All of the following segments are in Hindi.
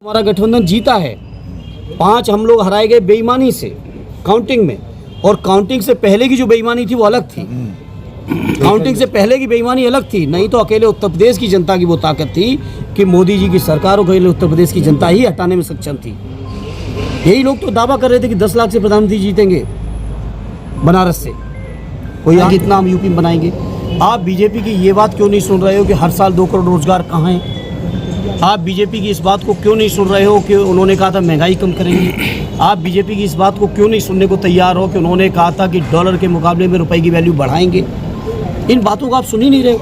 हमारा गठबंधन जीता है। 5 हम लोग हराए गए बेईमानी से काउंटिंग में, और काउंटिंग से पहले की जो बेईमानी थी वो अलग थी। काउंटिंग से पहले की बेईमानी अलग थी। नहीं तो अकेले उत्तर प्रदेश की जनता की वो ताकत थी कि मोदी जी की सरकार और अकेले उत्तर प्रदेश की जनता ही हटाने में सक्षम थी। यही लोग तो दावा कर रहे थे कि 10 लाख से प्रधानमंत्री जीतेंगे बनारस से, कोई आगे इतना हम यूपी में बनाएंगे। आप बीजेपी की ये बात क्यों नहीं सुन रहे हो कि हर साल 2 करोड़ रोजगार कहाँ हैं? आप बीजेपी की इस बात को क्यों नहीं सुन रहे हो कि उन्होंने कहा था महंगाई कम करेंगे? आप बीजेपी की इस बात को क्यों नहीं सुनने को तैयार हो कि उन्होंने कहा था कि डॉलर के मुकाबले में रुपए की वैल्यू बढ़ाएंगे? इन बातों को आप सुन ही नहीं रहे हो।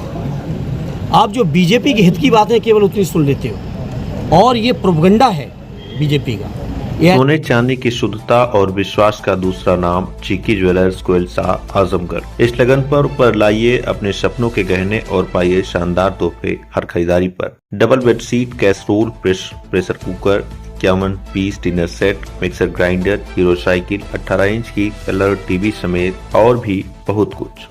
आप जो बीजेपी के हित की बातें केवल उतनी सुन लेते हो, और ये प्रोपगंडा है बीजेपी का। सोने चांदी की शुद्धता और विश्वास का दूसरा नाम चिक्की ज्वेलर्स कोयलसा आजमगढ़। इस लगन पर लाइए अपने सपनों के गहने और पाइए शानदार तोहफे हर खरीदारी पर। Double bedsheet, casserole, pressure cooker, 51 piece dinner set, mixer grinder, Hero cycle, 18 inch की कलर टीवी समेत और भी बहुत कुछ।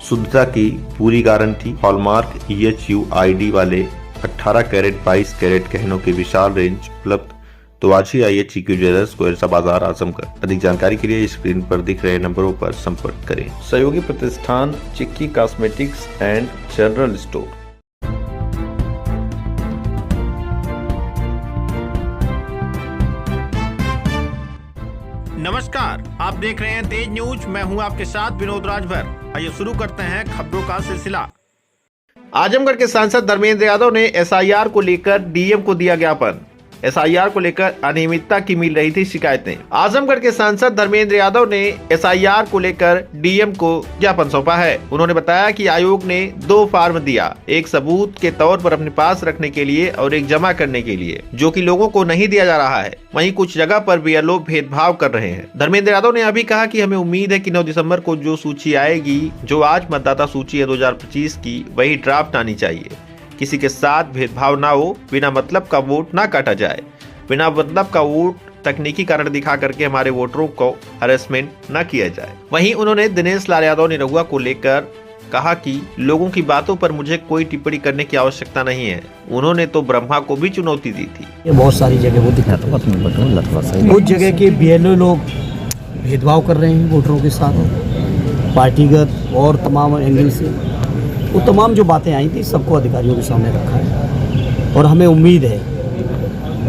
शुद्धता की पूरी गारंटी, हॉलमार्क EHUID वाले 18 कैरेट 22 कैरेट गहनों की विशाल रेंज उपलब्ध। तो आज ही आइए चिक्की ज्वेलर्स कोयलसा बाजार आजमगढ़। अधिक जानकारी के लिए स्क्रीन पर दिख रहे नंबरों पर संपर्क करें। सहयोगी प्रतिष्ठान चिक्की कॉस्मेटिक्स एंड जनरल स्टोर। नमस्कार, आप देख रहे हैं तेज न्यूज। मैं हूं आपके साथ विनोद राजभर। आइए शुरू करते हैं खबरों का सिलसिला। आजमगढ़ के सांसद धर्मेंद्र यादव ने SIR को लेकर DM को दिया ज्ञापन। SIR को लेकर अनियमितता की मिल रही थी शिकायतें। आजमगढ़ के सांसद धर्मेंद्र यादव ने SIR को लेकर DM को ज्ञापन सौंपा है। उन्होंने बताया कि आयोग ने 2 फॉर्म दिया, एक सबूत के तौर पर अपने पास रखने के लिए और एक जमा करने के लिए, जो कि लोगों को नहीं दिया जा रहा है। वहीं कुछ जगह पर भी लोग भेदभाव कर रहे हैं। धर्मेंद्र यादव ने अभी कहा कि हमें उम्मीद है कि 9 दिसंबर को जो सूची आएगी, जो आज मतदाता सूची है 2025 की, वही ड्राफ्ट आनी चाहिए। किसी के साथ भेदभाव ना हो, बिना मतलब का वोट ना काटा जाए, बिना मतलब का वोट तकनीकी कारण दिखा करके हमारे वोटरों को हरेसमेंट न किया जाए। वहीं उन्होंने दिनेश लाल यादव निरहुआ को लेकर कहा कि लोगों की बातों पर मुझे कोई टिप्पणी करने की आवश्यकता नहीं है। उन्होंने तो ब्रह्मा को भी चुनौती दी थी। ये बहुत सारी जगह वो दिक्कत है। कुछ जगह के BLO लोग भेदभाव कर रहे हैं वोटरों के साथ, पार्टीगत और तमाम एंगल से। वो तमाम जो बातें आई थी सबको अधिकारियों के सामने रखा है, और हमें उम्मीद है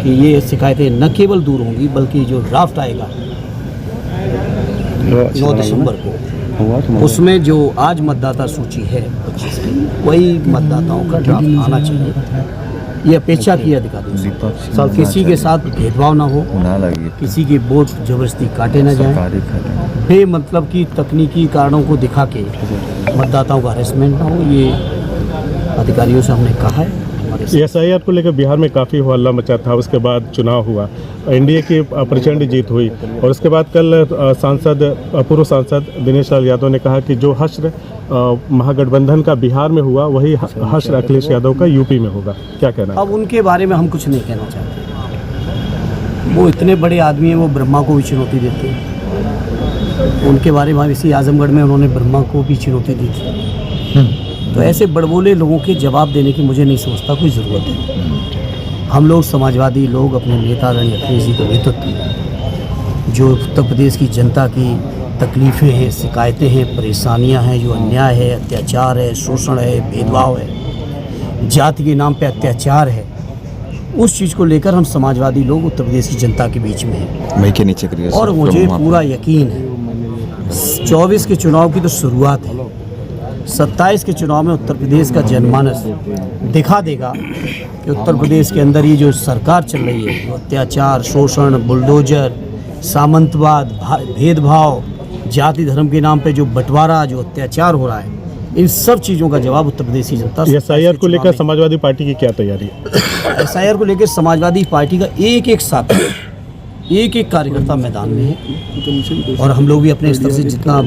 कि ये शिकायतें न केवल दूर होंगी, बल्कि जो ड्राफ्ट आएगा 9 दिसंबर को, उसमें जो आज मतदाता सूची है 25 की, वही मतदाताओं का ड्राफ्ट आना चाहिए। ये अपेक्षा की अधिकारियों से। किसी के साथ भेदभाव ना हो, किसी के वोट जबरदस्ती काटे न जाए, बेमतलब की तकनीकी कारणों को दिखा के मतदाताओं का हरेसमेंट ना हो, ये अधिकारियों से हमने कहा है। SIR को लेकर बिहार में काफ़ी हल्ला मचा था। उसके बाद चुनाव हुआ, NDA की प्रचंड जीत हुई, और उसके बाद कल पूर्व सांसद दिनेश लाल यादव ने कहा कि जो हश्र महागठबंधन का बिहार में हुआ, वही हश्र अखिलेश यादव का यूपी में होगा। क्या कहना है? अब उनके बारे में हम कुछ नहीं कहना चाहते। वो इतने बड़े आदमी हैं, वो ब्रह्मा को भी चुनौती देते हैं। उनके बारे में इसी आजमगढ़ में उन्होंने ब्रह्मा को भी चुनौती दी थी। तो ऐसे बड़बोले लोगों के जवाब देने की मुझे नहीं समझता कोई ज़रूरत है। हम लोग समाजवादी लोग अपने नेता रणजीत अखिलेश जी के नेतृत्व में जो उत्तर प्रदेश की जनता की तकलीफ़ें हैं, शिकायतें हैं, परेशानियां हैं, जो अन्याय है, अत्याचार है, शोषण है, भेदभाव है, जाति के नाम पे अत्याचार है, उस चीज़ को लेकर हम समाजवादी लोग उत्तर प्रदेश की जनता के बीच में हैं। और मुझे पूरा यकीन है 24 के चुनाव की तो शुरुआत है, 27 के चुनाव में उत्तर प्रदेश का जनमानस दिखा देगा कि उत्तर प्रदेश के अंदर ये जो सरकार चल रही है, अत्याचार, शोषण, बुलडोजर, सामंतवाद, भेदभाव, जाति धर्म के नाम पे जो बंटवारा, जो अत्याचार हो रहा है, इन सब चीज़ों का जवाब उत्तर प्रदेश की जनता। SIR को लेकर समाजवादी पार्टी की क्या तैयारी है? SIR को लेकर समाजवादी पार्टी का एक साथी, एक कार्यकर्ता मैदान में है, और हम लोग भी अपने स्तर से जितना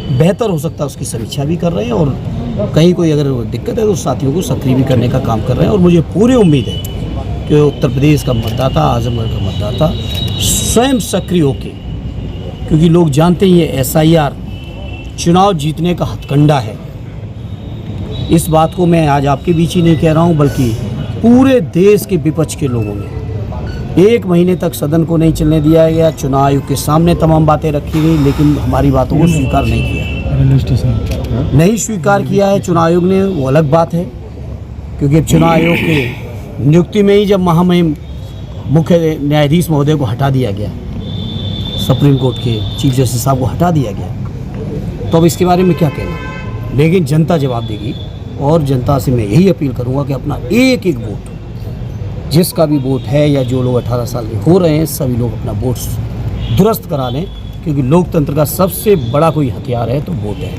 बेहतर हो सकता है उसकी समीक्षा भी कर रहे हैं, और कहीं कोई अगर दिक्कत है तो साथियों को सक्रिय भी करने का काम कर रहे हैं। और मुझे पूरी उम्मीद है कि उत्तर प्रदेश का मतदाता, आजमगढ़ का मतदाता स्वयं सक्रिय होके, क्योंकि लोग जानते ही है SIR चुनाव जीतने का हथकंडा है। इस बात को मैं आज आपके बीच ही नहीं कह रहा हूँ, बल्कि पूरे देश के विपक्ष के लोगों ने 1 महीने तक सदन को नहीं चलने दिया गया। चुनाव आयोग के सामने तमाम बातें रखी गई, लेकिन हमारी बातों को स्वीकार नहीं किया। नहीं स्वीकार किया है चुनाव आयोग ने, वो अलग बात है, क्योंकि चुनाव आयोग के नियुक्ति में ही जब महामहिम मुख्य न्यायाधीश महोदय को हटा दिया गया, सुप्रीम कोर्ट के चीफ जस्टिस साहब को हटा दिया गया, तो अब इसके बारे में क्या कहना। लेकिन जनता जवाब देगी, और जनता से मैं यही अपील करूंगा कि अपना एक एक वोट, जिसका भी वोट है या जो लोग 18 साल के हो रहे हैं, सभी लोग अपना वोट दुरुस्त करा लें, क्योंकि लोकतंत्र का सबसे बड़ा कोई हथियार है तो वोट है।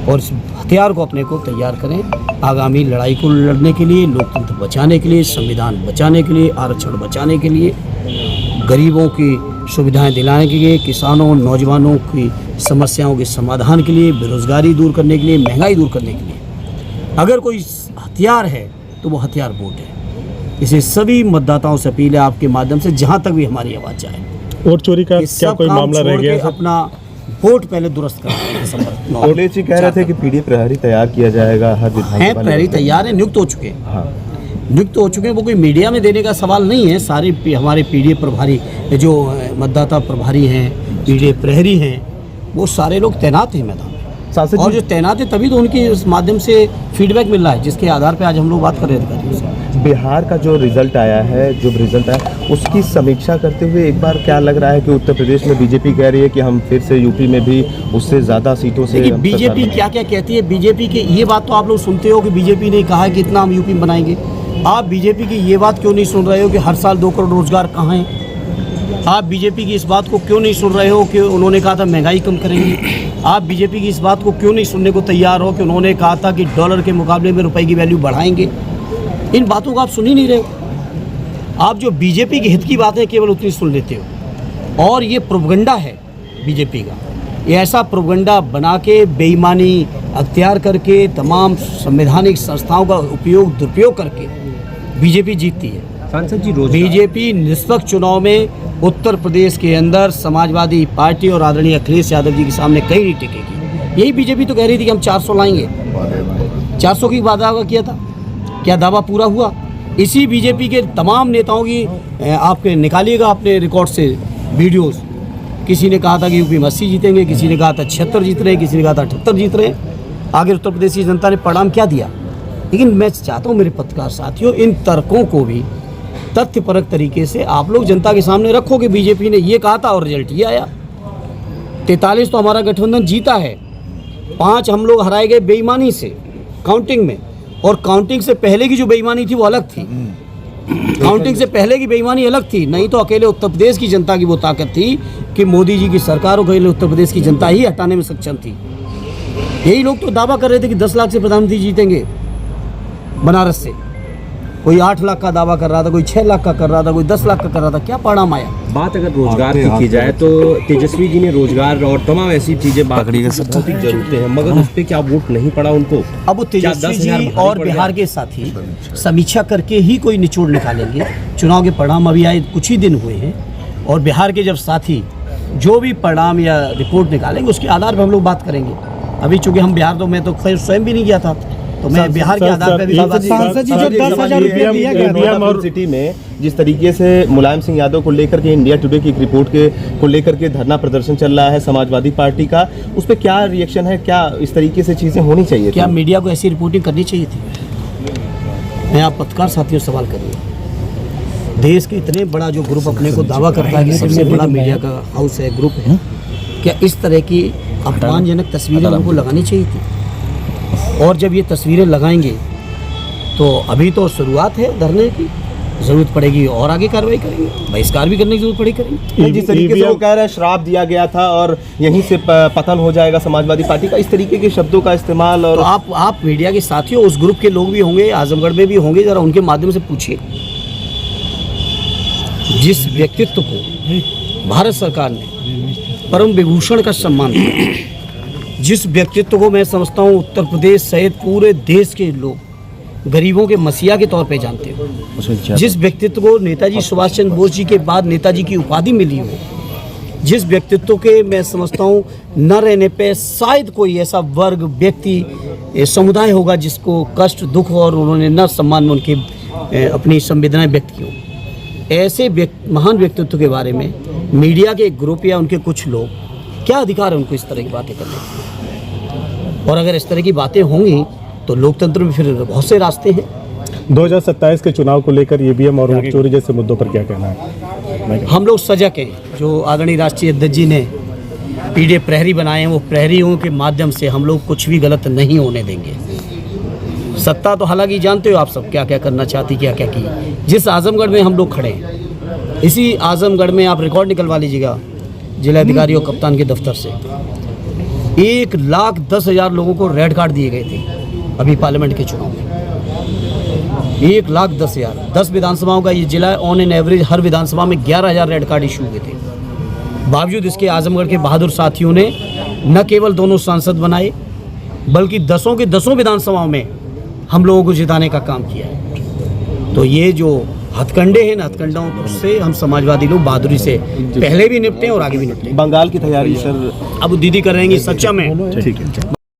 और इस हथियार को अपने को तैयार करें आगामी लड़ाई को लड़ने के लिए, लोकतंत्र बचाने के लिए, संविधान बचाने के लिए, आरक्षण बचाने के लिए, गरीबों की सुविधाएं दिलाने के लिए, किसानों नौजवानों की समस्याओं के समाधान के लिए, बेरोजगारी दूर करने के लिए, महंगाई दूर करने के लिए अगर कोई हथियार है तो वो हथियार वोट है। इसे सभी मतदाताओं से अपील है आपके माध्यम से, जहां तक भी हमारी आवाज़ जाए। और चोरी का क्या कोई मामला रह गया है? अपना वोट पहले दुरुस्त करें। अखिलेश जी कह रहे थे कि पीडी प्रहरी तैयार किया जाएगा हर विधानसभा हैं, प्रहरी तैयार है, नियुक्त हो चुके हैं। हाँ, नियुक्त हो चुके हैं, वो कोई मीडिया में देने का सवाल नहीं है। सारे हमारे पीडीए प्रभारी, जो मतदाता प्रभारी हैं, पीडीए प्रहरी हैं, वो सारे लोग तैनात हैं मैदान में। सांसद और जी, जो तैनात है तभी तो उनकी इस माध्यम से फीडबैक मिल रहा है, जिसके आधार पे आज हम लोग बात कर रहे थे अधिकारियों से। बिहार का जो रिजल्ट आया है, उसकी समीक्षा करते हुए एक बार क्या लग रहा है कि उत्तर प्रदेश में बीजेपी कह रही है कि हम फिर से यूपी में भी उससे ज़्यादा सीटों से देखिए बीजेपी क्या क्या कहती है। बीजेपी की ये बात तो आप लोग सुनते हो कि बीजेपी ने कहा है कि इतना हम यूपी में बनाएंगे। आप बीजेपी की ये बात क्यों नहीं सुन रहे हो कि हर साल 2 करोड़ रोजगार कहाँ हैं? आप बीजेपी की इस बात को क्यों नहीं सुन रहे हो कि उन्होंने कहा था महंगाई कम करेंगे? आप बीजेपी की इस बात को क्यों नहीं सुनने को तैयार हो कि उन्होंने कहा था कि डॉलर के मुकाबले में रुपए की वैल्यू बढ़ाएंगे? इन बातों को आप सुन ही नहीं रहे हो। आप जो बीजेपी के हित की बातें केवल उतनी सुन लेते हो, और ये प्रोपगंडा है बीजेपी का। ये ऐसा प्रोपगंडा बना के बेईमानी अख्तियार करके तमाम संवैधानिक संस्थाओं का दुरुपयोग करके बीजेपी जीतती है। सांसद जी, बीजेपी निष्पक्ष चुनाव में उत्तर प्रदेश के अंदर समाजवादी पार्टी और आदरणीय अखिलेश यादव जी के सामने कहीं नहीं टिकेगी। यही बीजेपी तो कह रही थी कि हम 400 लाएंगे। 400 की वादा किया था, क्या दावा पूरा हुआ? इसी बीजेपी के तमाम नेताओं की आपके निकालिएगा अपने रिकॉर्ड से वीडियोस। किसी ने कहा था कि यूपी में 80 जीतेंगे, किसी ने कहा था 76 जीत रहे हैं, किसी ने कहा था 78 जीत रहे हैं। आगे उत्तर प्रदेश की जनता ने परिणाम क्या दिया? लेकिन मैं चाहता हूँ मेरे पत्रकार साथियों, इन तर्कों को भी तथ्यपरक तरीके से आप लोग जनता के सामने रखो कि बीजेपी ने ये कहा था और रिजल्ट ये आया। 43 तो हमारा गठबंधन जीता है, 5 हम लोग हराए गए बेईमानी से काउंटिंग में, और काउंटिंग से पहले की जो बेईमानी थी वो अलग थी। काउंटिंग से पहले की बेईमानी अलग थी। नहीं तो अकेले उत्तर प्रदेश की जनता की वो ताकत थी कि मोदी जी की सरकार और अकेले उत्तर प्रदेश की जनता ही हटाने में सक्षम थी। यही लोग तो दावा कर रहे थे कि 10 लाख से प्रधानमंत्री जीतेंगे बनारस से। कोई 8 लाख का दावा कर रहा था, कोई 6 लाख का कर रहा था, कोई 10 लाख का कर रहा था। क्या परिणाम आया? बात अगर रोजगार की जाए तो तेजस्वी जी ने रोजगार और तमाम ऐसी चीजें बहुत ही जरूरतें हैं, मगर उस पर क्या वोट नहीं पड़ा उनको? अब वो तेजस्वी जी और बिहार के साथी समीक्षा करके ही कोई निचोड़ निकालेंगे। चुनाव के परिणाम अभी आए कुछ ही दिन हुए हैं, और बिहार के जब साथी जो भी परिणाम या रिपोर्ट निकालेंगे उसके आधार पर हम लोग बात करेंगे। अभी चूंकि हम बिहार, तो मैं तो खैर स्वयं भी नहीं गया था, तो मैं बिहार के आधार पर भी सांसद जी जो 10,000 रुपये दिया गया सिटी में, जिस तरीके से मुलायम सिंह यादव को लेकर के इंडिया टुडे की एक रिपोर्ट को लेकर के धरना प्रदर्शन चल रहा है समाजवादी पार्टी का, उस पर क्या रिएक्शन है? क्या इस तरीके से चीजें होनी चाहिए? क्या मीडिया को ऐसी रिपोर्टिंग करनी चाहिए थी? मैं आप पत्रकार साथियों से सवाल करिए। देश के इतने बड़ा जो ग्रुप अपने को दावा करता है कि सबसे बड़ा मीडिया का हाउस है, ग्रुप है, क्या इस तरह की अपमानजनक तस्वीरें उनको लगानी चाहिए थी? और जब ये तस्वीरें लगाएंगे तो अभी तो शुरुआत है धरने की, जरूरत पड़ेगी और आगे कार्रवाई करेंगे, बहिष्कार भी करने की जरूरत पड़ी करेंगे। जिस तरीके से वो कह रहे हैं श्राप दिया गया था और यहीं से पतन हो जाएगा समाजवादी पार्टी का, इस तरीके के शब्दों का इस्तेमाल। और तो आप मीडिया के साथियों, उस ग्रुप के लोग भी होंगे, आजमगढ़ में भी होंगे, जरा उनके माध्यम से पूछिए। जिस व्यक्तित्व को भारत सरकार ने परम विभूषण का सम्मान दिया, जिस व्यक्तित्व को मैं समझता हूँ उत्तर प्रदेश सहित पूरे देश के लोग गरीबों के मसीहा के तौर पे जानते हो, जिस व्यक्तित्व को नेताजी सुभाष चंद्र बोस जी के बाद नेताजी की उपाधि मिली हो, जिस व्यक्तित्व के मैं समझता हूँ न रहने पे शायद कोई ऐसा वर्ग, व्यक्ति, समुदाय होगा जिसको कष्ट, दुख और उन्होंने न सम्मान में उनकी अपनी संवेदनाएं व्यक्त की हो। ऐसे महान व्यक्तित्व के बारे में मीडिया के एक ग्रुप या उनके कुछ लोग, क्या अधिकार है उनको इस तरह की बातें करने की? और अगर इस तरह की बातें होंगी तो लोकतंत्र में फिर बहुत से रास्ते हैं। 2027 के चुनाव को लेकर ईवीएम और वोट चोरी जैसे मुद्दों पर क्या कहना है? हम लोग सजग हैं। जो आदरणीय राष्ट्रीय अध्यक्ष जी ने पीडीएफ प्रहरी बनाए हैं, वो प्रहरियों के माध्यम से हम लोग कुछ भी गलत नहीं होने देंगे। सत्ता तो हालांकि जानते हो आप सब क्या क्या करना चाहती, क्या क्या की। जिस आजमगढ़ में हम लोग खड़े हैं, इसी आजमगढ़ में आप रिकॉर्ड निकलवा लीजिएगा जिलाधिकारी और कप्तान के दफ्तर से, 1,10,000 लोगों को रेड कार्ड दिए गए थे अभी पार्लियामेंट के चुनाव में। 1,10,000, 10 विधानसभाओं का ये जिला है। ऑन एन एवरेज हर विधानसभा में 11,000 रेड कार्ड इशू हुए थे। बावजूद इसके आजमगढ़ के बहादुर साथियों ने न केवल दोनों सांसद बनाए, बल्कि 10 के 10 विधानसभाओं में हम लोगों को जिताने का काम किया है। तो ये जो हथकंडे हैं ना, हथकंडों से हम समाजवादी लोग बहादुरी से पहले भी निपटे और आगे भी निपटे। बंगाल की तैयारी सर अब दीदी कर रहेंगी सच्चा में। ठीक है।